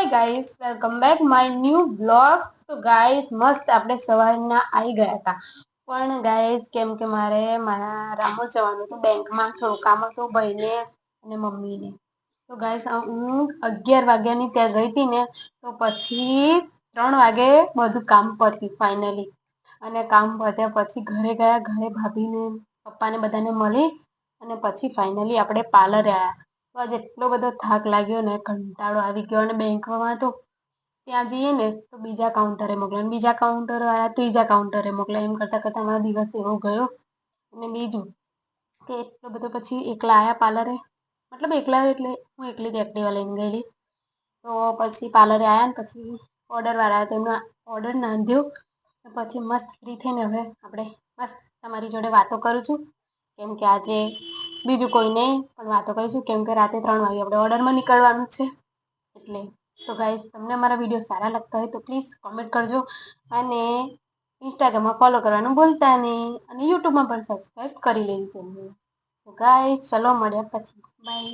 Hi guys, welcome back my new blog. તો guys મસ્ત આપણે સવારના આવી ગયા હતા, પણ ગાઈસ કેમ કે મારે મારા રામોલ જવાનું હતું, બેંકમાં થોડું કામ હતું ભાઈને અને મમ્મીને. તો ગાઈસ હું 11 વાગ્યાની ત્યાં ગઈ હતી ને, તો પછી 3 વાગે બધું કામ પત્યું ફાઇનલી. અને કામ પત્યા પછી ઘરે ગયા, ઘરે ભાભીને પપ્પાને બધાને મળી અને પછી ફાઇનલી આપણે પાર્લરે આવ્યા. તો આજે એટલો બધો થાક લાગ્યો ને, કંટાળો આવી ગયો. અને બેંકમાં તો ત્યાં જઈએ ને તો બીજા કાઉન્ટરે મોકલે, બીજા કાઉન્ટર વાળા ત્રીજા કાઉન્ટરે મોકલે, એમ કરતા કરતા મારો દિવસ એવો ગયો. અને બીજું કે એટલો બધો પછી એકલા આયા પાર્લરે, મતલબ એકલા એટલે હું એકલી જ એક્ટિવા લઈને ગયેલી. તો પછી પાર્લરે આવ્યા ને પછી ઓર્ડર વાળા આવ્યા, તો એમનો ઓર્ડર નાંધ્યો. પછી મસ્ત ફ્રી થઈને હવે આપણે મસ્ત તમારી જોડે વાતો કરું છું. કેમ કે આજે બીજું કોઈ નહીં, પણ વાતો કરીશું કેમ કે રાતે 3 વાગે આપણે ઓર્ડરમાં નીકળવાનું છે. એટલે તો ગાઈસ, તમને મારા વિડીયો સારા લાગતા હોય તો પ્લીઝ કોમેન્ટ કરજો. અને ઇન્સ્ટાગ્રામમાં ફોલો કરવાનું ભૂલતા નહીં, અને યુટ્યુબમાં પણ સબસ્ક્રાઈબ કરી લેજો. તો ગાઈસ ચલો મળ્યા પછી, બાય.